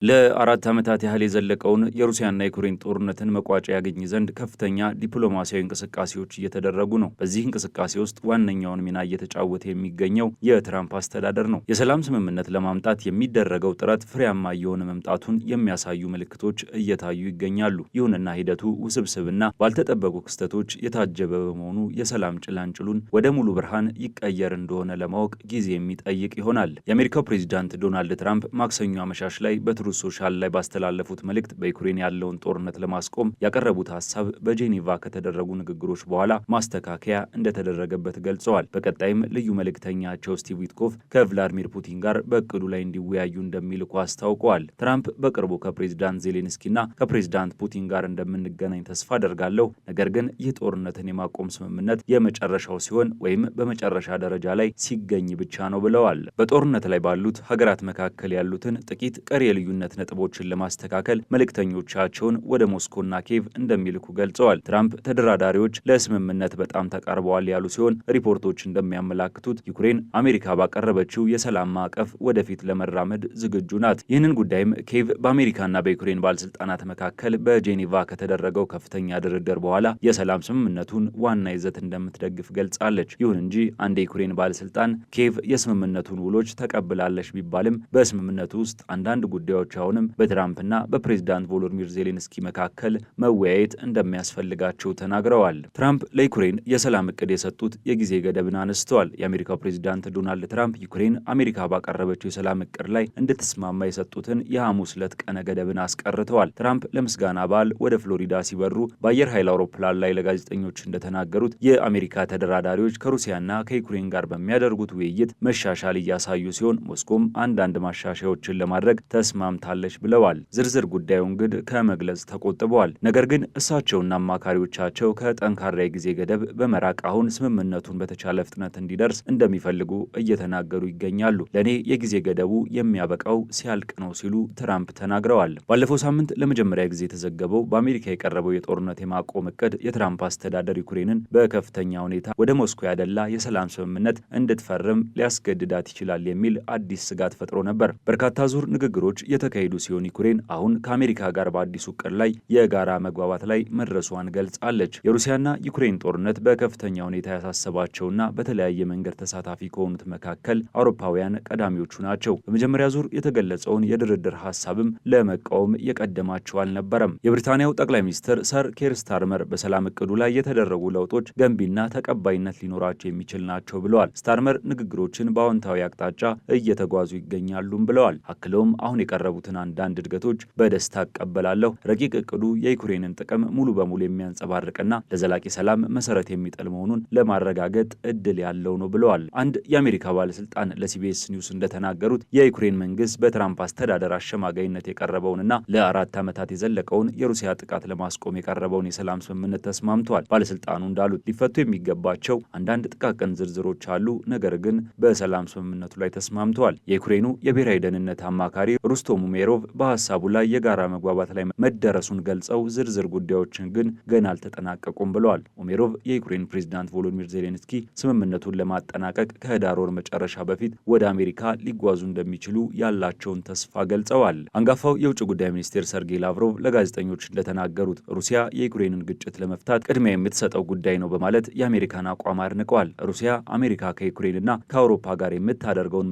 ለአራት ዓመታት ያህል የዘለቀውን የሩሲያና የዩክሬን ጦርነትን መቋጫ ያገኝ ዘንድ ከፍተኛ ዲፕሎማሲያዊ እንቅስቃሴዎች እየተደረጉ ነው። በዚህ እንቅስቃሴ ውስጥ ዋነኛውን ሚና እየተጫወተ የሚገኘው የትራምፕ አስተዳደር ነው። የሰላም ስምምነት ለማምጣት የሚደረገው ጥረት ፍሬያማ እየሆነ መምጣቱን የሚያሳዩ ምልክቶች እየታዩ ይገኛሉ። ይሁንና ሂደቱ ውስብስብና ባልተጠበቁ ክስተቶች የታጀበ በመሆኑ የሰላም ጭላንጭሉን ወደ ሙሉ ብርሃን ይቀየር እንደሆነ ለማወቅ ጊዜ የሚጠይቅ ይሆናል። የአሜሪካው ፕሬዚዳንት ዶናልድ ትራምፕ ማክሰኞ አመሻሽ ላይ በትሩ ሶሻል ላይ ባስተላለፉት መልእክት በዩክሬን ያለውን ጦርነት ለማስቆም ያቀረቡት ሐሳብ በጄኔቫ ከተደረጉ ንግግሮች በኋላ ማስተካከያ እንደተደረገበት ገልጸዋል። በቀጣይም ልዩ መልእክተኛቸው ስቲቭ ዊትኮፍ ከቭላዲሚር ፑቲን ጋር በእቅዱ ላይ እንዲወያዩ እንደሚልኩ አስታውቀዋል። ትራምፕ በቅርቡ ከፕሬዚዳንት ዜሌንስኪና ከፕሬዚዳንት ፑቲን ጋር እንደምንገናኝ ተስፋ አደርጋለሁ፣ ነገር ግን ይህ ጦርነትን የማቆም ስምምነት የመጨረሻው ሲሆን ወይም በመጨረሻ ደረጃ ላይ ሲገኝ ብቻ ነው ብለዋል። በጦርነት ላይ ባሉት ሀገራት መካከል ያሉትን ጥቂት ቀሪ የልዩነት ነጥቦችን ለማስተካከል መልእክተኞቻቸውን ወደ ሞስኮና ኪየቭ እንደሚልኩ ገልጸዋል። ትራምፕ ተደራዳሪዎች ለስምምነት በጣም ተቃርበዋል ያሉ ሲሆን ሪፖርቶች እንደሚያመላክቱት ዩክሬን አሜሪካ ባቀረበችው የሰላም ማዕቀፍ ወደፊት ለመራመድ ዝግጁ ናት። ይህንን ጉዳይም ኪየቭ በአሜሪካና በዩክሬን ባለስልጣናት መካከል በጄኔቫ ከተደረገው ከፍተኛ ድርድር በኋላ የሰላም ስምምነቱን ዋና ይዘት እንደምትደግፍ ገልጻለች። ይሁን እንጂ አንድ የዩክሬን ባለስልጣን ኪየቭ የስምምነቱን ውሎች ተቀብላለች ቢባልም በስምምነቱ ውስጥ አንዳንድ ጉዳዮች አሁንም በትራምፕና በፕሬዚዳንት ቮሎዲሚር ዜሌንስኪ መካከል መወያየት እንደሚያስፈልጋቸው ተናግረዋል። ትራምፕ ለዩክሬን የሰላም እቅድ የሰጡት የጊዜ ገደብን አነስተዋል። የአሜሪካው ፕሬዚዳንት ዶናልድ ትራምፕ ዩክሬን አሜሪካ ባቀረበችው የሰላም እቅድ ላይ እንድትስማማ የሰጡትን የሐሙስ ዕለት ቀነ ገደብን አስቀርተዋል። ትራምፕ ለምስጋና በዓል ወደ ፍሎሪዳ ሲበሩ በአየር ኃይል አውሮፕላን ላይ ለጋዜጠኞች እንደተናገሩት የአሜሪካ ተደራዳሪዎች ከሩሲያና ከዩክሬን ጋር በሚያደርጉት ውይይት መሻሻል እያሳዩ ሲሆን ሞስኮም አንዳንድ ማሻሻያዎችን ለማድረግ ተስማምታለች ብለዋል። ዝርዝር ጉዳዩን ግን ከመግለጽ ተቆጥበዋል። ነገር ግን እሳቸውና አማካሪዎቻቸው ከጠንካራ የጊዜ ገደብ በመራቅ አሁን ስምምነቱን በተቻለ ፍጥነት እንዲደርስ እንደሚፈልጉ እየተናገሩ ይገኛሉ። ለእኔ የጊዜ ገደቡ የሚያበቃው ሲያልቅ ነው ሲሉ ትራምፕ ተናግረዋል። ባለፈው ሳምንት ለመጀመሪያ ጊዜ የተዘገበው በአሜሪካ የቀረበው የጦርነት የማቆም እቅድ የትራምፕ አስተዳደር ዩክሬንን በከፍተኛ ሁኔታ ወደ ሞስኮ ያደላ የሰላም ስምምነት እንድትፈርም ሊያስገድዳት ይችላል የሚል አዲስ ስጋት ፈጥሮ ነበር። በርካታ ዙር ንግግሮች የተካሄዱ ሲሆን ዩክሬን አሁን ከአሜሪካ ጋር በአዲሱ እቅድ ላይ የጋራ መግባባት ላይ መድረሷን ገልጻለች። የሩሲያና ዩክሬን ጦርነት በከፍተኛ ሁኔታ ያሳሰባቸውና በተለያየ መንገድ ተሳታፊ ከሆኑት መካከል አውሮፓውያን ቀዳሚዎቹ ናቸው። በመጀመሪያ ዙር የተገለጸውን የድርድር ሐሳብም ለመቃወም የቀደማቸው አልነበረም። የብሪታንያው ጠቅላይ ሚኒስትር ሰር ኬር ስታርመር በሰላም እቅዱ ላይ የተደረጉ ለውጦች ገንቢና ተቀባይነት ሊኖራቸው የሚችል ናቸው ብለዋል። ስታርመር ንግግሮችን በአዎንታዊ አቅጣጫ እየተጓዙ ይገኛሉም ብለዋል። አክለውም አሁን የቀረቡትን አንዳንድ እድገቶች በደስታ እቀበላለሁ። ረቂቅ እቅዱ የዩክሬንን ጥቅም ሙሉ በሙሉ የሚያንጸባርቅና ለዘላቂ ሰላም መሰረት የሚጥል መሆኑን ለማረጋገጥ እድል ያለው ነው ብለዋል። አንድ የአሜሪካ ባለስልጣን ለሲቢኤስ ኒውስ እንደተናገሩት የዩክሬን መንግስት በትራምፕ አስተዳደር አሸማጋይነት የቀረበውንና ለአራት ዓመታት የዘለቀውን የሩሲያ ጥቃት ለማስቆም የቀረበውን የሰላም ስምምነት ተስማምቷል። ባለስልጣኑ እንዳሉት ሊፈቱ የሚገባቸው አንዳንድ ጥቃቅን ዝርዝሮች አሉ፣ ነገር ግን በሰላም ስምምነቱ ላይ ተስማምተዋል። የዩክሬኑ የብሔራዊ ደህንነት አማካሪ ሩስቶም ኡሜሮቭ በሐሳቡ ላይ የጋራ መግባባት ላይ መደረሱን ገልጸው ዝርዝር ጉዳዮችን ግን ገና አልተጠናቀቁም ብለዋል። ኡሜሮቭ የዩክሬን ፕሬዝዳንት ቮሎዲሚር ዜሌንስኪ ስምምነቱን ለማጠናቀቅ ከህዳር ወር መጨረሻ በፊት ወደ አሜሪካ ሊጓዙ እንደሚችሉ ያላቸውን ተስፋ ገልጸዋል። አንጋፋው የውጭ ጉዳይ ሚኒስቴር ሰርጌይ ላቭሮቭ ለጋዜጠኞች እንደተናገሩት ሩሲያ የዩክሬንን ግጭት ለመፍታት ቅድሚያ የምትሰጠው ጉዳይ ነው በማለት የአሜሪካን አቋም አድንቀዋል። ሩሲያ አሜሪካ ከዩክሬንና ከአውሮፓ ጋር የምታደርገውን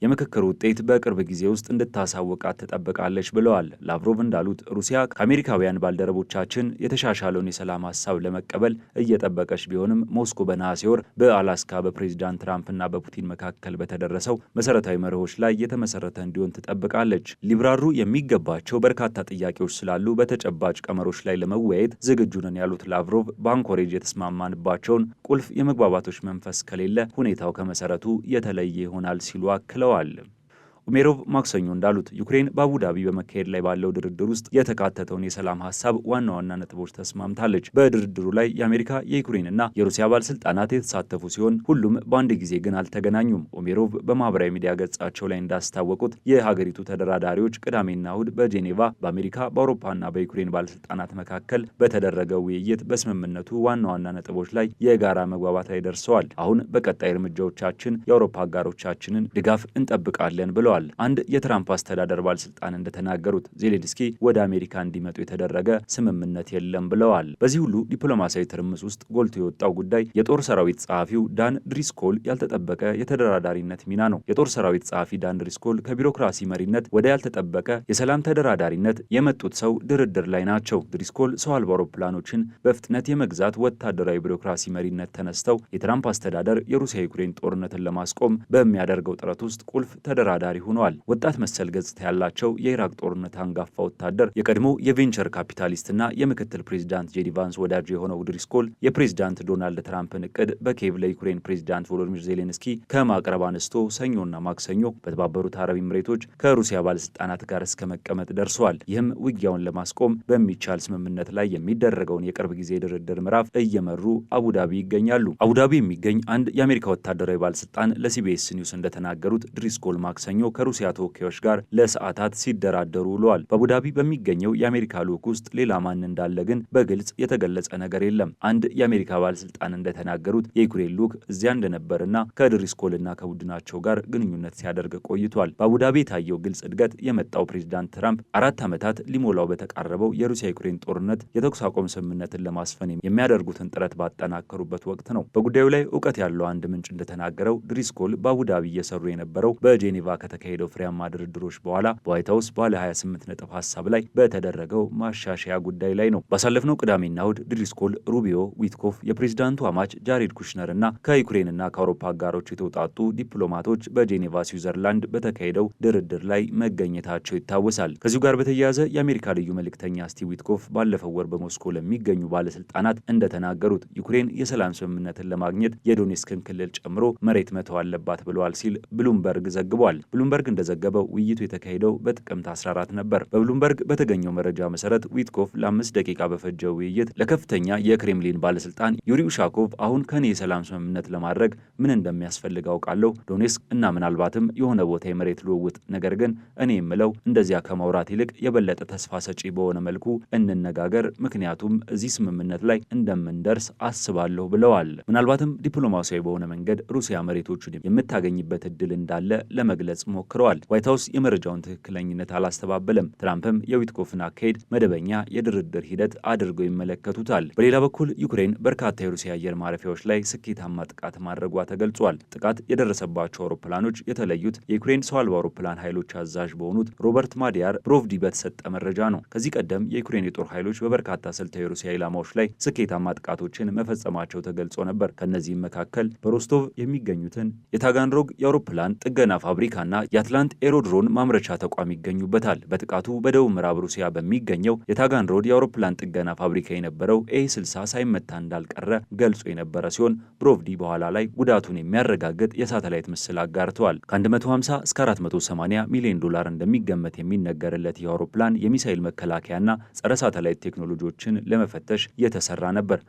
የምክክር ውጤት በቅርብ ጊዜ ውስጥ እንድታሳውቃት ትጠብቃለች ብለዋል። ላቭሮቭ እንዳሉት ሩሲያ ከአሜሪካውያን ባልደረቦቻችን የተሻሻለውን የሰላም ሀሳብ ለመቀበል እየጠበቀች ቢሆንም ሞስኮ በነሐሴ ወር በአላስካ በፕሬዚዳንት ትራምፕና በፑቲን መካከል በተደረሰው መሰረታዊ መርሆች ላይ የተመሰረተ እንዲሆን ትጠብቃለች። ሊብራሩ የሚገባቸው በርካታ ጥያቄዎች ስላሉ በተጨባጭ ቀመሮች ላይ ለመወያየት ዝግጁ ነን ያሉት ላቭሮቭ በአንኮሬጅ የተስማማንባቸውን ቁልፍ የመግባባቶች መንፈስ ከሌለ ሁኔታው ከመሰረቱ የተለየ ይሆናል ሲሉ አክለዋል። ኡሜሮቭ ማክሰኞ እንዳሉት ዩክሬን በአቡዳቢ በመካሄድ ላይ ባለው ድርድር ውስጥ የተካተተውን የሰላም ሀሳብ ዋና ዋና ነጥቦች ተስማምታለች። በድርድሩ ላይ የአሜሪካ የዩክሬንና የሩሲያ ባለስልጣናት የተሳተፉ ሲሆን ሁሉም በአንድ ጊዜ ግን አልተገናኙም። ኡሜሮቭ በማህበራዊ ሚዲያ ገጻቸው ላይ እንዳስታወቁት የሀገሪቱ ተደራዳሪዎች ቅዳሜና እሁድ በጄኔቫ በአሜሪካ በአውሮፓና በዩክሬን ባለስልጣናት መካከል በተደረገው ውይይት በስምምነቱ ዋና ዋና ነጥቦች ላይ የጋራ መግባባት ላይ ደርሰዋል። አሁን በቀጣይ እርምጃዎቻችን የአውሮፓ አጋሮቻችንን ድጋፍ እንጠብቃለን ብለዋል። ብለዋል። አንድ የትራምፕ አስተዳደር ባለስልጣን እንደተናገሩት ዜሌንስኪ ወደ አሜሪካ እንዲመጡ የተደረገ ስምምነት የለም ብለዋል። በዚህ ሁሉ ዲፕሎማሲያዊ ትርምስ ውስጥ ጎልቶ የወጣው ጉዳይ የጦር ሰራዊት ጸሐፊው ዳን ድሪስኮል ያልተጠበቀ የተደራዳሪነት ሚና ነው። የጦር ሰራዊት ጸሐፊ ዳን ድሪስኮል ከቢሮክራሲ መሪነት ወደ ያልተጠበቀ የሰላም ተደራዳሪነት የመጡት ሰው ድርድር ላይ ናቸው። ድሪስኮል ሰው አልባ አውሮፕላኖችን በፍጥነት የመግዛት ወታደራዊ ቢሮክራሲ መሪነት ተነስተው የትራምፕ አስተዳደር የሩሲያ ዩክሬን ጦርነትን ለማስቆም በሚያደርገው ጥረት ውስጥ ቁልፍ ተደራዳሪ ሆነዋል። ወጣት መሰል ገጽታ ያላቸው የኢራቅ ጦርነት አንጋፋ ወታደር የቀድሞ የቬንቸር ካፒታሊስትና የምክትል ፕሬዚዳንት ጄዲ ቫንስ ወዳጅ የሆነው ድሪስኮል የፕሬዚዳንት ዶናልድ ትራምፕን እቅድ በኬቭ ለዩክሬን ፕሬዚዳንት ቮሎዲሚር ዜሌንስኪ ከማቅረብ አንስቶ ሰኞና ማክሰኞ በተባበሩት አረብ ኤምሬቶች ከሩሲያ ባለስልጣናት ጋር እስከ መቀመጥ ደርሰዋል። ይህም ውጊያውን ለማስቆም በሚቻል ስምምነት ላይ የሚደረገውን የቅርብ ጊዜ ድርድር ምዕራፍ እየመሩ አቡዳቢ ይገኛሉ። አቡዳቢ የሚገኝ አንድ የአሜሪካ ወታደራዊ ባለስልጣን ለሲቢኤስ ኒውስ እንደተናገሩት ድሪስኮል ማክሰኞ ከሩሲያ ተወካዮች ጋር ለሰዓታት ሲደራደሩ ውለዋል። በአቡዳቢ በሚገኘው የአሜሪካ ልዑክ ውስጥ ሌላ ማን እንዳለ ግን በግልጽ የተገለጸ ነገር የለም። አንድ የአሜሪካ ባለስልጣን እንደተናገሩት የዩክሬን ልዑክ እዚያ እንደነበርና ከድሪስኮልና ከቡድናቸው ጋር ግንኙነት ሲያደርግ ቆይቷል። በአቡዳቢ የታየው ግልጽ እድገት የመጣው ፕሬዚዳንት ትራምፕ 4 ዓመታት ሊሞላው በተቃረበው የሩሲያ ዩክሬን ጦርነት የተኩስ አቁም ስምምነትን ለማስፈን የሚያደርጉትን ጥረት ባጠናከሩበት ወቅት ነው። በጉዳዩ ላይ እውቀት ያለው አንድ ምንጭ እንደተናገረው ድሪስኮል በአቡዳቢ እየሰሩ የነበረው በጄኔቫ ከተካሄደው ፍሬያማ ድርድሮች በኋላ በዋይት ሀውስ ባለ 28 ነጥብ ሀሳብ ላይ በተደረገው ማሻሻያ ጉዳይ ላይ ነው። ባሳለፍነው ቅዳሜና እሁድ ድሪስኮል፣ ሩቢዮ፣ ዊትኮፍ፣ የፕሬዚዳንቱ አማች ጃሬድ ኩሽነር እና ከዩክሬንና ከአውሮፓ አጋሮች የተውጣጡ ዲፕሎማቶች በጄኔቫ ስዊዘርላንድ በተካሄደው ድርድር ላይ መገኘታቸው ይታወሳል። ከዚሁ ጋር በተያያዘ የአሜሪካ ልዩ መልእክተኛ ስቲቭ ዊትኮፍ ባለፈው ወር በሞስኮ ለሚገኙ ባለስልጣናት እንደተናገሩት ዩክሬን የሰላም ስምምነትን ለማግኘት የዶኔስክን ክልል ጨምሮ መሬት መተው አለባት ብለዋል ሲል ብሉምበርግ ዘግቧል። ብሉምበርግ እንደዘገበው ውይይቱ የተካሄደው በጥቅምት 14 ነበር። በብሉምበርግ በተገኘው መረጃ መሰረት ዊትኮፍ ለ5 ደቂቃ በፈጀው ውይይት ለከፍተኛ የክሬምሊን ባለስልጣን ዩሪ ኡሻኮቭ አሁን ከኔ የሰላም ስምምነት ለማድረግ ምን እንደሚያስፈልግ አውቃለሁ፣ ዶኔስክ እና ምናልባትም የሆነ ቦታ የመሬት ልውውጥ፣ ነገር ግን እኔ የምለው እንደዚያ ከማውራት ይልቅ የበለጠ ተስፋ ሰጪ በሆነ መልኩ እንነጋገር፣ ምክንያቱም እዚህ ስምምነት ላይ እንደምንደርስ አስባለሁ ብለዋል። ምናልባትም ዲፕሎማሲያዊ በሆነ መንገድ ሩሲያ መሬቶቹን የምታገኝበት እድል እንዳለ ለመግለጽ ሞክረዋል። ዋይት ሀውስ የመረጃውን ትክክለኝነት አላስተባበለም። ትራምፕም የዊትኮፍን አካሄድ መደበኛ የድርድር ሂደት አድርገው ይመለከቱታል። በሌላ በኩል ዩክሬን በርካታ የሩሲያ አየር ማረፊያዎች ላይ ስኬታማ ጥቃት ማድረጓ ተገልጿል። ጥቃት የደረሰባቸው አውሮፕላኖች የተለዩት የዩክሬን ሰው አልባ አውሮፕላን ኃይሎች አዛዥ በሆኑት ሮበርት ማዲያር ብሮቭዲ በተሰጠ መረጃ ነው። ከዚህ ቀደም የዩክሬን የጦር ኃይሎች በበርካታ ስልታዊ የሩሲያ ኢላማዎች ላይ ስኬታማ ጥቃቶችን መፈጸማቸው ተገልጾ ነበር። ከእነዚህም መካከል በሮስቶቭ የሚገኙትን የታጋንሮግ የአውሮፕላን ጥገና ፋብሪካና የአትላንት ኤሮድሮን ማምረቻ ተቋም ይገኙበታል። በጥቃቱ በደቡብ ምዕራብ ሩሲያ በሚገኘው የታጋንሮድ የአውሮፕላን ጥገና ፋብሪካ የነበረው ኤ60 ሳይመታ እንዳልቀረ ገልጾ የነበረ ሲሆን ብሮቭዲ በኋላ ላይ ጉዳቱን የሚያረጋግጥ የሳተላይት ምስል አጋርተዋል። ከ150 እስከ 480 ሚሊዮን ዶላር እንደሚገመት የሚነገርለት የአውሮፕላን የሚሳኤል መከላከያና ጸረ ሳተላይት ቴክኖሎጂዎችን ለመፈተሽ የተሰራ ነበር።